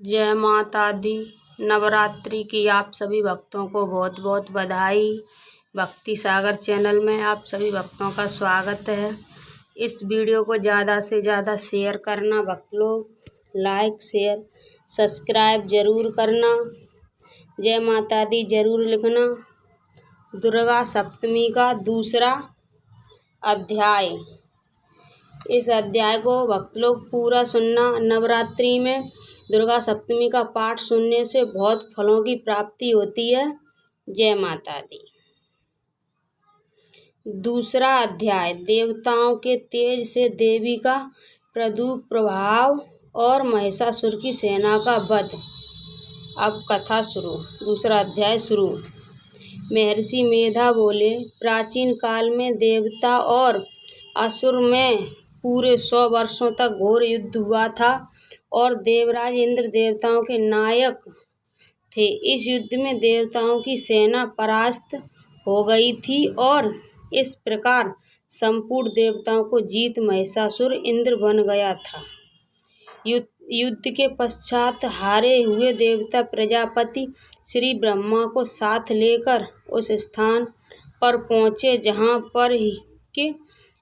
जय माता दी। नवरात्रि की आप सभी भक्तों को बहुत बहुत बधाई। भक्ति सागर चैनल में आप सभी भक्तों का स्वागत है। इस वीडियो को ज़्यादा से ज़्यादा शेयर करना भक्त लोग, लाइक शेयर सब्सक्राइब जरूर करना। जय माता दी जरूर लिखना। दुर्गा सप्तमी का दूसरा अध्याय। इस अध्याय को भक्त लोग पूरा सुनना। नवरात्रि में दुर्गा सप्तमी का पाठ सुनने से बहुत फलों की प्राप्ति होती है। जय माता दी। दूसरा अध्याय। देवताओं के तेज से देवी का प्रादुर्भाव और महिषासुर की सेना का वध। अब कथा शुरू। दूसरा अध्याय शुरू। महर्षि मेधा बोले, प्राचीन काल में देवता और असुर में पूरे 100 वर्षों तक घोर युद्ध हुआ था और देवराज इंद्र देवताओं के नायक थे। इस युद्ध में देवताओं की सेना परास्त हो गई थी और इस प्रकार संपूर्ण देवताओं को जीत महिषासुर इंद्र बन गया था। युद्ध के पश्चात हारे हुए देवता प्रजापति श्री ब्रह्मा को साथ लेकर उस स्थान पर पहुँचे जहाँ पर के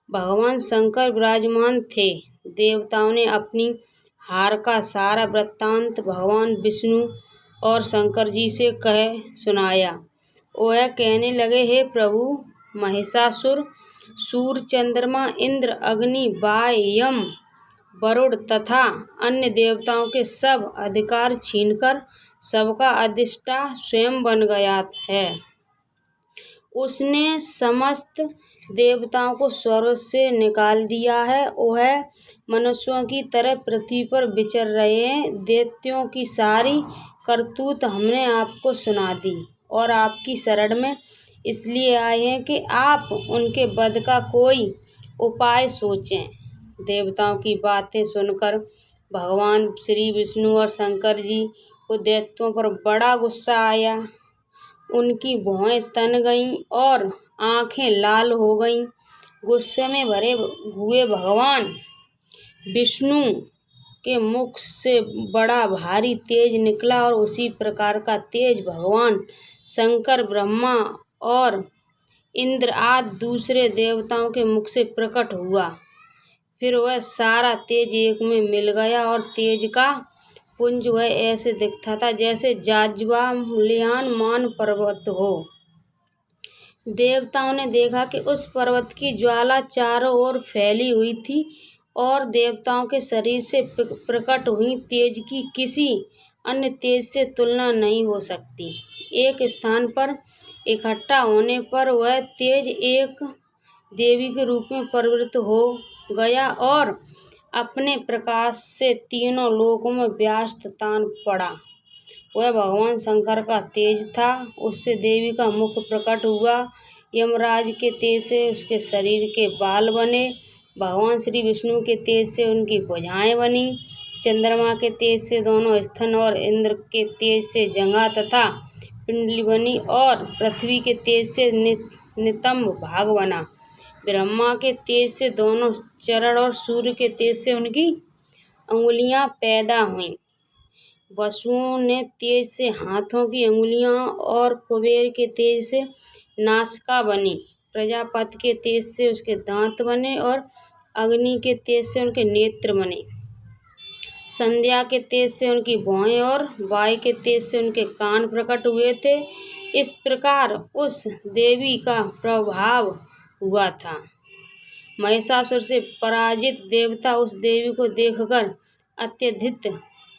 भगवान शंकर विराजमान थे। देवताओं ने अपनी हार का सारा वृत्तांत भगवान विष्णु और शंकर जी से कह सुनाया। वह कहने लगे, हे प्रभु, महिषासुर सूर्य, चंद्रमा, इंद्र, अग्नि, वायु, यम, वरुण तथा अन्य देवताओं के सब अधिकार छीनकर सबका अधिष्ठा स्वयं बन गया है। उसने समस्त देवताओं को स्वर्ग से निकाल दिया है। वह मनुष्यों की तरह पृथ्वी पर विचर रहे हैं। दैत्यों की सारी करतूत हमने आपको सुना दी और आपकी शरण में इसलिए आए हैं कि आप उनके वध का कोई उपाय सोचें। देवताओं की बातें सुनकर भगवान श्री विष्णु और शंकर जी को दैत्यों पर बड़ा गुस्सा आया। उनकी भौहें तन गईं और आंखें लाल हो गईं। गुस्से में भरे हुए भगवान विष्णु के मुख से बड़ा भारी तेज निकला और उसी प्रकार का तेज भगवान शंकर, ब्रह्मा और इंद्र आदि दूसरे देवताओं के मुख से प्रकट हुआ। फिर वह सारा तेज एक में मिल गया और तेज का पुंज वह ऐसे दिखता था जैसे ज्वालामुखी पर्वत हो। देवताओं ने देखा कि उस पर्वत की ज्वाला चारों ओर फैली हुई थी और देवताओं के शरीर से प्रकट हुई तेज की किसी अन्य तेज से तुलना नहीं हो सकती। एक स्थान पर इकट्ठा होने पर वह तेज एक देवी के रूप में प्रवृत्त हो गया और अपने प्रकाश से तीनों लोकों में व्याप्त तान पड़ा। वह भगवान शंकर का तेज था। उससे देवी का मुख प्रकट हुआ। यमराज के तेज से उसके शरीर के बाल बने। भगवान श्री विष्णु के तेज से उनकी भुजाएं बनी। चंद्रमा के तेज से दोनों स्तन और इंद्र के तेज से जंघा तथा पिंडली बनी और पृथ्वी के तेज से नितंब भाग बना। ब्रह्मा के तेज से दोनों चरण और सूर्य के तेज से उनकी अंगुलियां पैदा हुईं। वसुओं ने तेज से हाथों की अंगुलियां और कुबेर के तेज से नासिका बनी। प्रजापति के तेज से उसके दांत बने और अग्नि के तेज से उनके नेत्र बने। संध्या के तेज से उनकी भौहें और वायु के तेज से उनके कान प्रकट हुए थे। इस प्रकार उस देवी का प्रभाव हुआ था। महिषासुर से पराजित देवता उस देवी को देखकर अत्यधिक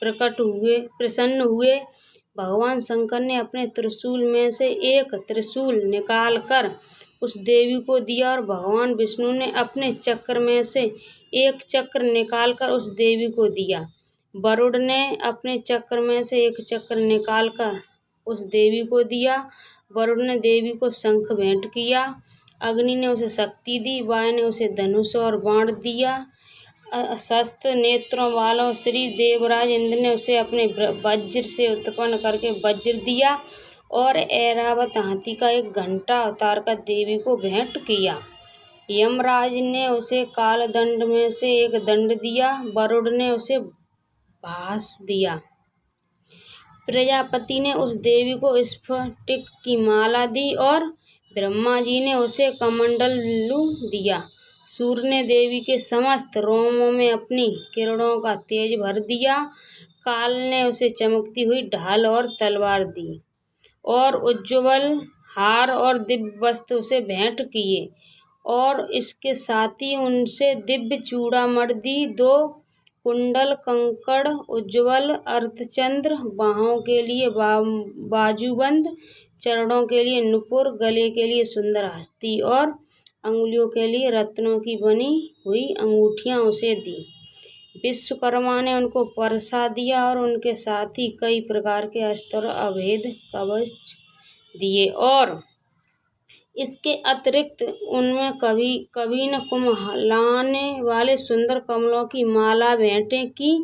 प्रसन्न हुए। भगवान शंकर ने अपने त्रिशूल में से एक त्रिशूल निकालकर उस देवी को दिया और भगवान विष्णु ने अपने चक्र में से एक चक्र निकालकर उस देवी को दिया। वरुण ने अपने चक्र में से एक चक्र निकालकर उस देवी को दिया। वरुण ने देवी को शंख भेंट किया। अग्नि ने उसे शक्ति दी। वायु ने उसे धनुष और बाण दिया। शस्त्र नेत्रों वालों श्री देवराज इंद्र ने उसे अपने वज्र से उत्पन्न करके वज्र दिया और ऐरावत हाथी का एक घंटा उतारकर देवी को भेंट किया। यमराज ने उसे कालदंड में से एक दंड दिया। वरुण ने उसे भास दिया। प्रजापति ने उस देवी को स्फटिक की माला दी और ब्रह्मा जी ने उसे कमंडलू दिया। सूर्य ने देवी के समस्त रोमों में अपनी किरणों का तेज भर दिया। काल ने उसे चमकती हुई ढाल और तलवार दी और उज्ज्वल हार और दिव्य वस्त्र उसे भेंट किए और इसके साथ ही उनसे दिव्य चूड़ामणि दी, 2 कुंडल, कंकड़, उज्ज्वल अर्धचंद्र, बाहों के लिए बाजूबंद, चरणों के लिए नुपुर, गले के लिए सुंदर हस्ती और अंगुलियों के लिए रत्नों की बनी हुई अंगूठियां उसे दी। विश्वकर्मा ने उनको परसा दिया और उनके साथ ही कई प्रकार के अस्त्र अभेद कवच दिए और इसके अतिरिक्त उनमें कभी न कुम्हलाने वाले सुंदर कमलों की माला भेंटें की।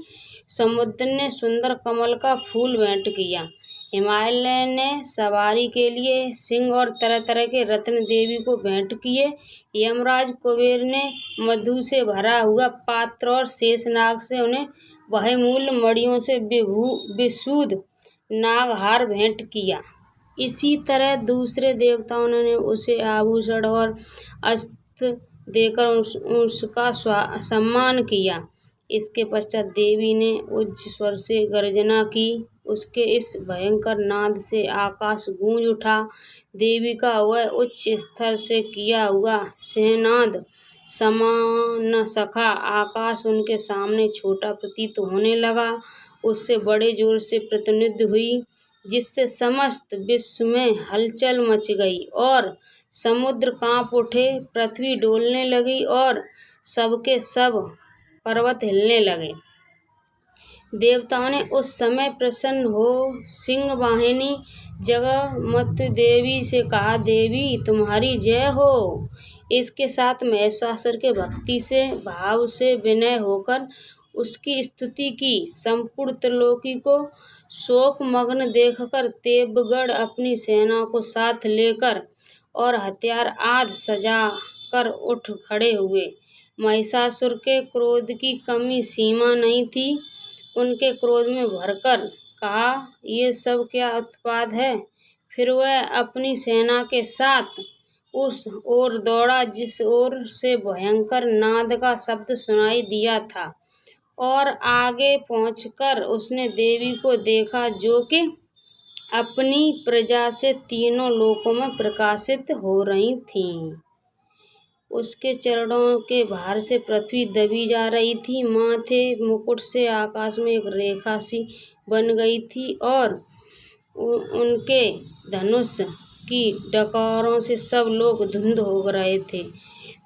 समुद्र ने सुंदर कमल का फूल भेंट किया। हिमालय ने सवारी के लिए सिंह और तरह तरह के रत्न देवी को भेंट किए। यमराज कुबेर ने मधु से भरा हुआ पात्र और शेषनाग से उन्हें बहुमूल्य मणियों से विशुद्ध नागहार भेंट किया। इसी तरह दूसरे देवताओं ने उसे आभूषण और अस्त्र देकर उसका सम्मान किया। इसके पश्चात देवी ने उच्च स्वर से गर्जना की। उसके इस भयंकर नाद से आकाश गूंज उठा। देवी का वह उच्च स्तर से किया हुआ सिंहनाद समा न सका। आकाश उनके सामने छोटा प्रतीत होने लगा। उससे बड़े जोर से प्रतिध्वनि हुई, जिससे समस्त विश्व में हलचल मच गई और समुद्र कांप उठे, पृथ्वी डोलने लगी और सबके सब पर्वत हिलने लगे। देवताओं ने उस समय प्रसन्न हो सिंहवाहिनी जगमत देवी से कहा, देवी तुम्हारी जय हो। इसके साथ महिषासुर के भक्ति से भाव से विनय होकर उसकी स्तुति की। संपूर्ण त्रिलोकी को शोकमग्न देखकर देवगण अपनी सेना को साथ लेकर और हथियार आदि सजा कर उठ खड़े हुए। महिषासुर के क्रोध की कमी सीमा नहीं थी। उनके क्रोध में भरकर कहा, ये सब क्या उत्पात है। फिर वह अपनी सेना के साथ उस ओर दौड़ा जिस ओर से भयंकर नाद का शब्द सुनाई दिया था और आगे पहुंचकर उसने देवी को देखा, जो कि अपनी प्रजा से तीनों लोकों में प्रकाशित हो रही थीं। उसके चरणों के भार से पृथ्वी दबी जा रही थी। माथे मुकुट से आकाश में एक रेखा सी बन गई थी और उनके धनुष की डकारों से सब लोग धुंध हो रहे थे।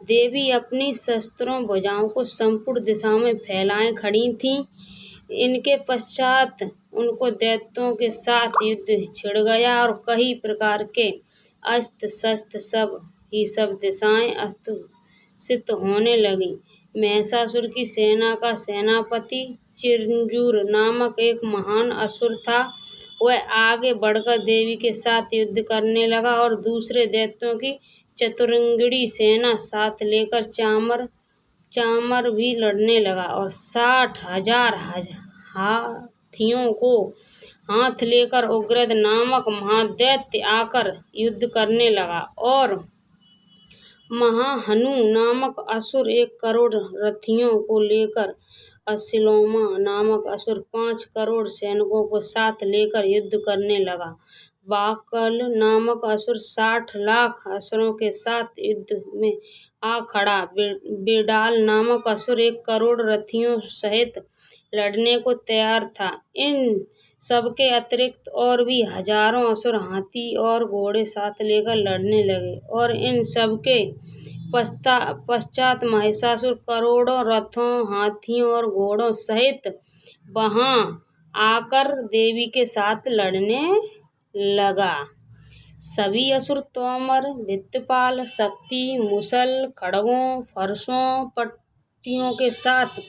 देवी अपनी शस्त्रों भुजाओं को संपूर्ण दिशाओं में फैलाए खड़ी थीं। इनके पश्चात उनको दैत्यों के साथ युद्ध छिड़ गया और कई प्रकार के अस्त्र शस्त्र सब दिशाएं अत्युत्सित होने लगी। महिषासुर की सेना का सेनापति चिरंजूर नामक एक महान असुर था। वह आगे बढ़कर देवी के साथ युद्ध करने लगा और दूसरे दैत्यों की चतुरंगिणी सेना साथ लेकर चामर भी लड़ने लगा और 60,000 हाथियों को हाथ लेकर उग्रद नामक महादैत्य आकर युद्ध करने लगा और महाहनु नामक असुर 1 करोड़ रथियों को लेकर, अश्लोमा नामक असुर 5 करोड़ सैनिकों को साथ लेकर युद्ध करने लगा। बाकल नामक असुर 60 लाख असुरों के साथ युद्ध में आ खड़ा। बिडाल नामक असुर 1 करोड़ रथियों सहित लड़ने को तैयार था। इन सबके अतिरिक्त और भी हजारों असुर हाथी और घोड़े साथ लेकर लड़ने लगे और इन सबके पश्चात महिषासुर करोड़ों रथों, हाथियों और घोड़ों सहित वहां आकर देवी के साथ लड़ने लगा। सभी असुर तोमर, भित्तिपाल, शक्ति, मुसल, खड्गों, फरसों, पट्टियों के साथ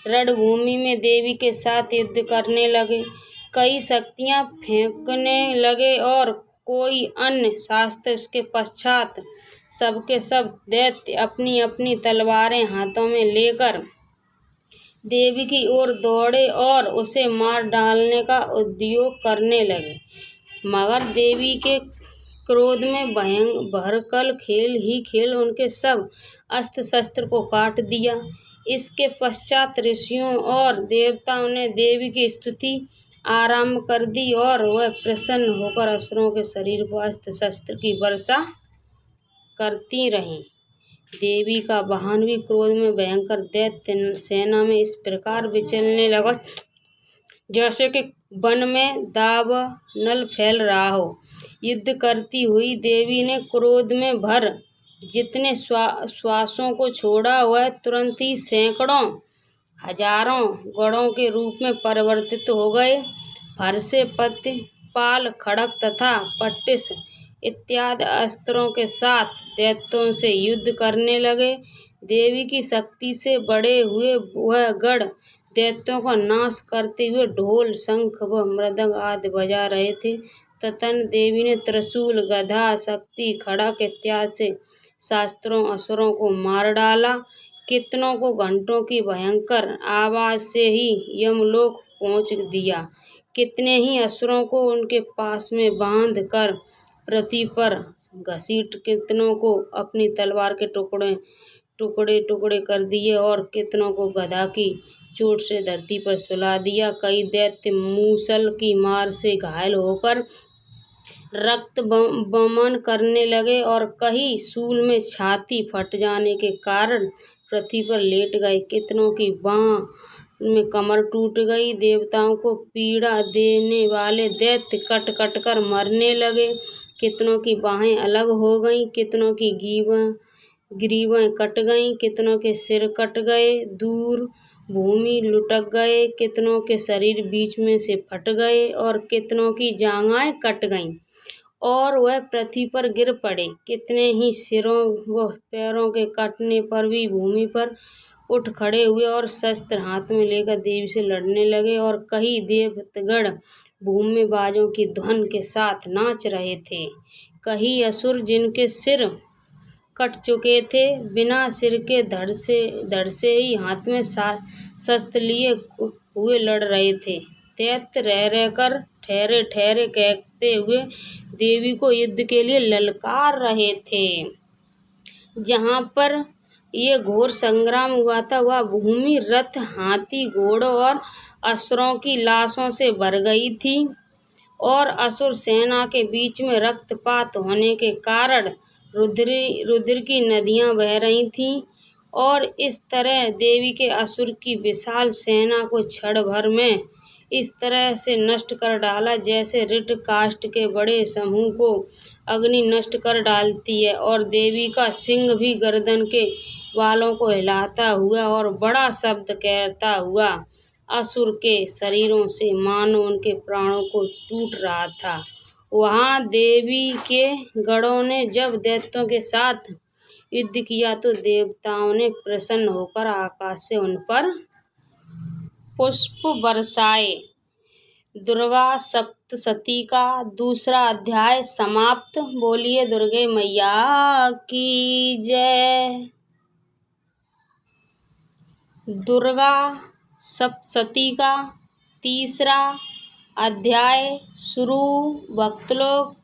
रणभूमि में देवी के साथ युद्ध करने लगे। कई शक्तियां फेंकने लगे और कोई अन्य शास्त्र इसके पश्चात। सबके सब दैत्य अपनी अपनी तलवारें हाथों में लेकर देवी की ओर दौड़े और उसे मार डालने का उद्योग करने लगे, मगर देवी के क्रोध में भयंकर खेल उनके सब अस्त्र शस्त्र को काट दिया। इसके पश्चात ऋषियों और देवताओं ने देवी की स्तुति आरंभ कर दी और वह प्रसन्न होकर असुरों के शरीर पर अस्त्र शस्त्र की वर्षा करती रहीं। देवी का वाहन भी क्रोध में भयंकर दैत्य सेना में इस प्रकार विचलने लगा जैसे कि वन में दावानल फैल रहा हो। युद्ध करती हुई देवी ने क्रोध में भर जितने श्वासों को छोड़ा, वह तुरंत ही सैकड़ों हजारों गणों के रूप में परिवर्तित हो गए। फरसे, पाल, खड़ग तथा पट्टिस इत्यादि अस्त्रों के साथ दैत्यों से युद्ध करने लगे। देवी की शक्ति से बड़े हुए वह गण दैत्यों का नाश करते हुए ढोल, शंख व मृदंग आदि बजा रहे थे। ततन देवी ने त्रिशूल, गदा, शक्ति, खड़ग इत्यादि से शास्त्रों असुरों को मार डाला। कितनों को घंटों की भयंकर आवाज से ही यमलोक पहुंच दिया। कितने ही असुरों को उनके पास में बांध कर पृथ्वी पर घसीट कितनों को अपनी तलवार के टुकड़े टुकड़े कर दिए और कितनों को गदा की चोट से धरती पर सुला दिया। कई दैत्य मूसल की मार से घायल होकर रक्त बमन करने लगे और कई शूल में छाती फट जाने के कारण पृथ्वी पर लेट गए। कितनों की बांह में कमर टूट गई। देवताओं को पीड़ा देने वाले दैत्य कट कट कर मरने लगे। कितनों की बाहें अलग हो गईं, कितनों की ग्रीवें कट गईं, कितनों के सिर कट गए, दूर भूमि लुढ़क गए, कितनों के शरीर बीच में से फट गए और कितनों की जांघें कट गईं और वह पृथ्वी पर गिर पड़े। कितने ही सिरों व पैरों के कटने पर भी भूमि पर उठ खड़े हुए और शस्त्र हाथ में लेकर देवी से लड़ने लगे और कई देवगण भूमि में बाजों की ध्वनि के साथ नाच रहे थे। कई असुर जिनके सिर कट चुके थे, बिना सिर के धड़ से ही हाथ में शस्त्र लिए हुए लड़ रहे थे। दैत्य रह रहकर ठहरे ठहरे कहते हुए देवी को युद्ध के लिए ललकार रहे थे। जहाँ पर ये घोर संग्राम हुआ था वह भूमि रथ, हाथी, घोड़ों और असुरों की लाशों से भर गई थी और असुर सेना के बीच में रक्तपात होने के कारण रुद्र की नदियां बह रही थीं और इस तरह देवी के असुर की विशाल सेना को क्षण भर में इस तरह से नष्ट कर डाला जैसे ऋट काष्ठ के बड़े समूह को अग्नि नष्ट कर डालती है। और देवी का सिंह भी गर्दन के बालों को हिलाता हुआ और बड़ा शब्द कहता हुआ असुर के शरीरों से मानो उनके प्राणों को टूट रहा था। वहाँ देवी के गणों ने जब दैत्यों के साथ युद्ध किया तो देवताओं ने प्रसन्न होकर आकाश से उन पर पुष्प बरसाए। दुर्गा सप्तशती का दूसरा अध्याय समाप्त। बोलिए दुर्गे मैया की जय। दुर्गा सप्तशती का तीसरा अध्याय शुरू। भक्त लोग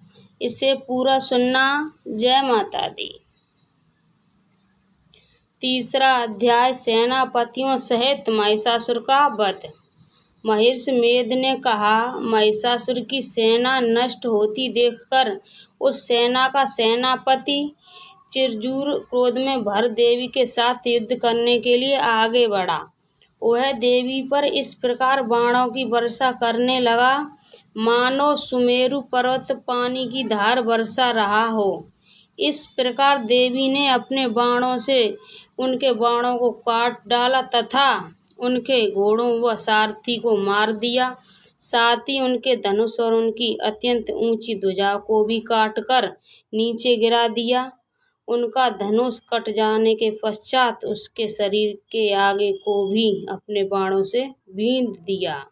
इसे पूरा सुनना। जय माता दी। तीसरा अध्याय सेनापतियों सहित महिषासुर का वध। महर्षि मेद ने कहा, महिषासुर की सेना नष्ट होती देखकर उस सेना का सेनापति चिरजूर क्रोध में भर देवी के साथ युद्ध करने के लिए आगे बढ़ा। वह देवी पर इस प्रकार बाणों की वर्षा करने लगा मानो सुमेरु पर्वत पानी की धार बरसा रहा हो। इस प्रकार देवी ने अपने बाणों से उनके बाणों को काट डाला तथा उनके घोड़ों व सारथी को मार दिया। साथ ही उनके धनुष और उनकी अत्यंत ऊंची ध्वजा को भी काटकर नीचे गिरा दिया। उनका धनुष कट जाने के पश्चात उसके शरीर के आगे को भी अपने बाणों से बींध दिया।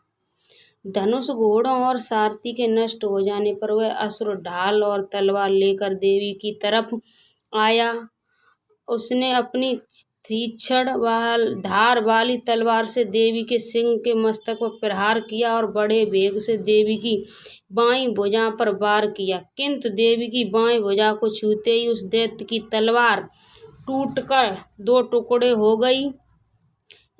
धनुष, घोड़ों और सारथी के नष्ट हो जाने पर वह असुर ढाल और तलवार लेकर देवी की तरफ आया। उसने अपनी तीक्ष्ण धार वाली तलवार से देवी के सिंह के मस्तक पर प्रहार किया और बड़े वेग से देवी की बाईं भुजा पर वार किया, किंतु देवी की बाईं भुजा को छूते ही उस दैत्य की तलवार टूटकर 2 टुकड़े हो गई।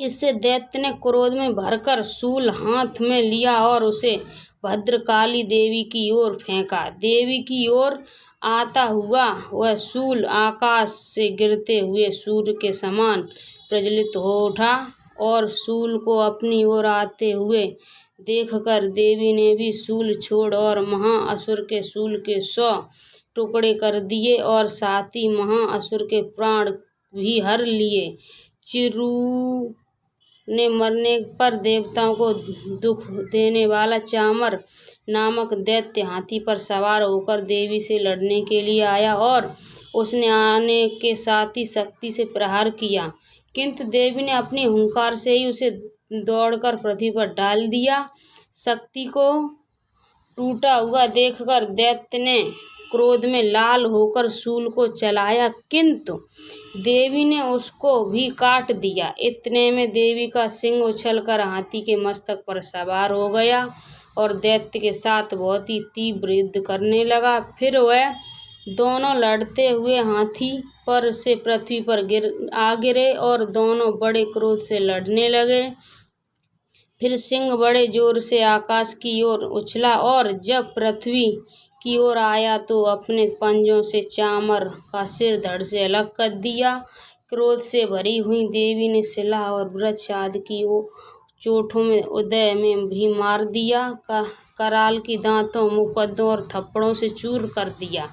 इससे दैत्य ने क्रोध में भरकर शूल हाथ में लिया और उसे भद्रकाली देवी की ओर फेंका। देवी की ओर आता हुआ वह शूल आकाश से गिरते हुए सूर्य के समान प्रज्वलित हो उठा और शूल को अपनी ओर आते हुए देखकर देवी ने भी शूल छोड़ और महाअसुर के शूल के 100 टुकड़े कर दिए और साथ ही महाअसुर के प्राण भी हर लिए। चिरू ने मरने पर देवताओं को दुख देने वाला चामर नामक दैत्य हाथी पर सवार होकर देवी से लड़ने के लिए आया और उसने आने के साथ ही शक्ति से प्रहार किया, किंतु देवी ने अपनी हुंकार से ही उसे दौड़कर पृथ्वी पर डाल दिया। शक्ति को टूटा हुआ देखकर दैत्य ने क्रोध में लाल होकर शूल को चलाया, किंतु देवी ने उसको भी काट दिया। इतने में देवी का सिंह उछलकर हाथी के मस्तक पर सवार हो गया और दैत्य के साथ बहुत ही तीव्र युद्ध करने लगा। फिर वह दोनों लड़ते हुए हाथी पर से पृथ्वी पर गिरे और दोनों बड़े क्रोध से लड़ने लगे। फिर सिंह बड़े जोर से आकाश की ओर उछला और जब पृथ्वी की ओर आया तो अपने पंजों से चामर का सिर धड़ से अलग कर दिया। क्रोध से भरी हुई देवी ने शिला और वृक्ष आदि की चोटों में उदय में भी मार दिया। कराल की दांतों, मुकद्दों और थप्पड़ों से चूर कर दिया।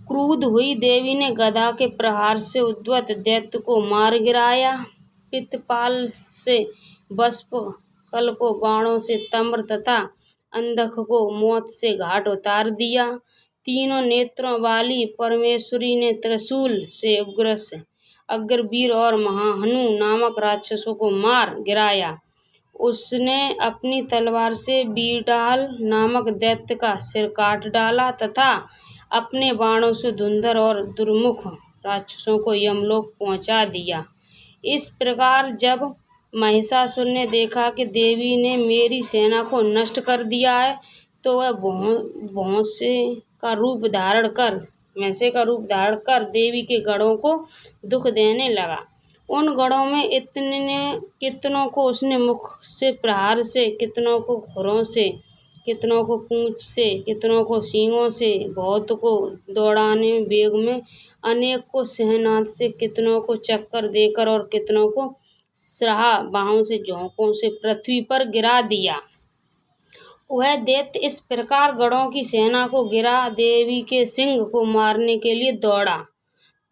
क्रुद्ध हुई देवी ने गदा के प्रहार से उद्धत दैत्य को मार गिराया। पित्तपाल से वस्प, कल को बाणों से तम्र तथा अंधक को मौत से घाट उतार दिया। तीनों नेत्रों वाली परमेश्वरी ने त्रिशूल से उग्रस, अग्रवीर और महाहनु नामक राक्षसों को मार गिराया। उसने अपनी तलवार से बीरडाल नामक दैत्य का सिर काट डाला तथा अपने बाणों से धुंधर और दुर्मुख राक्षसों को यमलोक पहुंचा दिया। इस प्रकार जब महिषासुर ने देखा कि देवी ने मेरी सेना को नष्ट कर दिया है, तो वह भैंसे का रूप धारण कर देवी के गढ़ों को दुख देने लगा। उन गढ़ों में कितनों को उसने मुख से प्रहार से, कितनों को खुरों से, कितनों को पूंछ से, कितनों को सींगों से, बहुत को दौड़ाने वेग में, अनेक को सहनाद से, कितनों को चक्कर देकर और कितनों को सहा बाहों से, झोंकों से पृथ्वी पर गिरा दिया। वह दैत्य इस प्रकार गढ़ों की सेना को गिरा देवी के सिंह को मारने के लिए दौड़ा,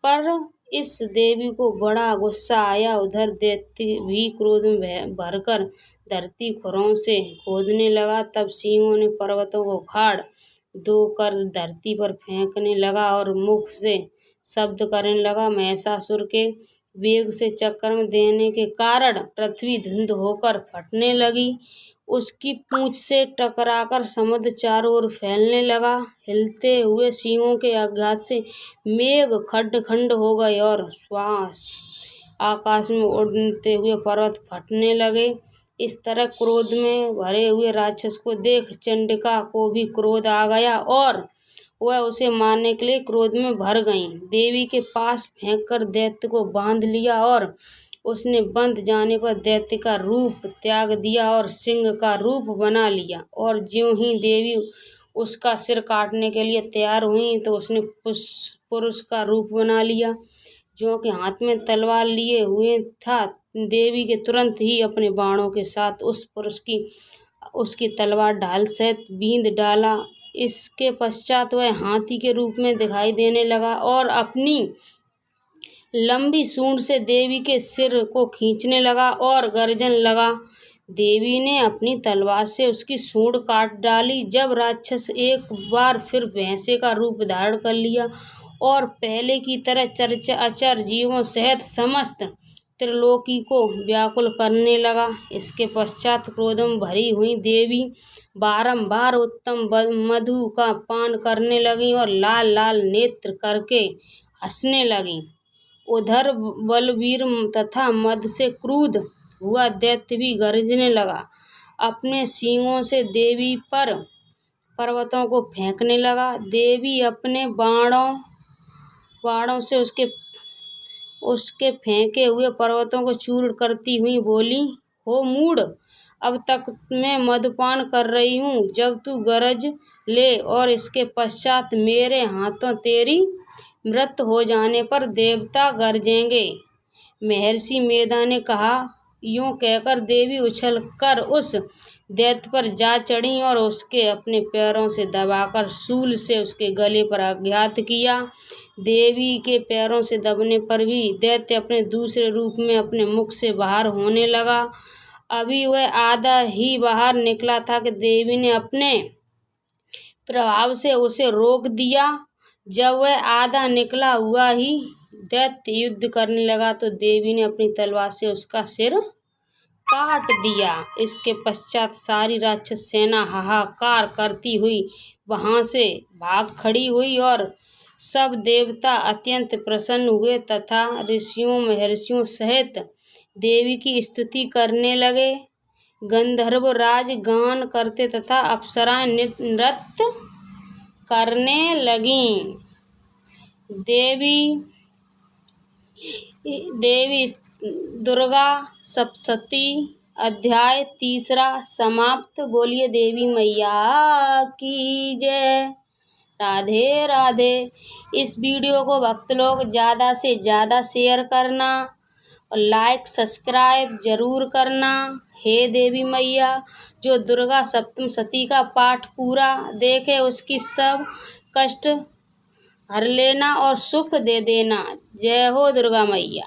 पर इस देवी को बड़ा गुस्सा आया। उधर दैत्य भी क्रोध में भरकर धरती खुरों से खोदने लगा। तब सिंहों ने पर्वतों को उखाड़ दो कर धरती पर फेंकने लगा और मुख से शब्द करने लगा। महिषासुर के वेग से चक्कर देने के कारण पृथ्वी धुंध होकर फटने लगी। उसकी पूंछ से टकराकर समुद्र चारों ओर फैलने लगा। हिलते हुए सींगों के आघात से मेघ खंड हो गए और श्वास आकाश में उड़ते हुए पर्वत फटने लगे। इस तरह क्रोध में भरे हुए राक्षस को देख चंडिका को भी क्रोध आ गया और वह उसे मारने के लिए क्रोध में भर गईं। देवी के पास फेंककर दैत्य को बांध लिया और उसने बंध जाने पर दैत्य का रूप त्याग दिया और सिंह का रूप बना लिया। और ज्यों ही देवी उसका सिर काटने के लिए तैयार हुई तो उसने पुरुष का रूप बना लिया, जो कि हाथ में तलवार लिए हुए था। देवी के तुरंत ही अपने बाणों के साथ उस पुरुष की उसकी तलवार ढाल सहित बींध डाला। इसके पश्चात वह हाथी के रूप में दिखाई देने लगा और अपनी लंबी सूंड से देवी के सिर को खींचने लगा और गर्जन लगा। देवी ने अपनी तलवार से उसकी सूंड काट डाली। जब राक्षस एक बार फिर भैंसे का रूप धारण कर लिया और पहले की तरह अचर जीवों सहित समस्त त्रिलोकी को व्याकुल करने लगा। इसके पश्चात क्रोध में भरी हुई देवी बारंबार उत्तम मधु का पान करने लगी और लाल लाल नेत्र करके हंसने लगी। उधर बलवीर तथा मद से क्रुद्ध हुआ दैत्य भी गरजने लगा। अपने सींगों से देवी पर पर्वतों को फेंकने लगा। देवी अपने बाणों से उसके फेंके हुए पर्वतों को चूर्ण करती हुई बोली, हो मूढ़, अब तक मैं मदपान कर रही हूँ। जब तू गरज ले और इसके पश्चात मेरे हाथों तेरी मृत्यु हो जाने पर देवता गरजेंगे। महर्षि मेधा ने कहा। यूं कहकर देवी उछलकर उस दैत्य पर जा चढ़ी और उसके अपने पैरों से दबाकर शूल से उसके गले पर आघात किया। देवी के पैरों से दबने पर भी दैत्य अपने दूसरे रूप में अपने मुख से बाहर होने लगा। अभी वह आधा ही बाहर निकला था कि देवी ने अपने प्रभाव से उसे रोक दिया। जब वह आधा निकला हुआ ही दैत्य युद्ध करने लगा तो देवी ने अपनी तलवार से उसका सिर काट दिया। इसके पश्चात सारी राक्षस सेना हाहाकार करती हुई वहां से भाग खड़ी हुई और सब देवता अत्यंत प्रसन्न हुए तथा ऋषियों महर्षियों सहित देवी की स्तुति करने लगे। गंधर्व राज गान करते तथा अप्सराएं नृत्य करने लगीं। देवी दुर्गा सप्तशती अध्याय 3 समाप्त। बोलिए देवी मैया की जय। राधे राधे। इस वीडियो को भक्त लोग ज़्यादा से ज़्यादा शेयर करना और लाइक सब्सक्राइब जरूर करना। हे देवी मैया, जो दुर्गा सप्तशती का पाठ पूरा देखे उसकी सब कष्ट हर लेना और सुख दे देना। जय हो दुर्गा मैया।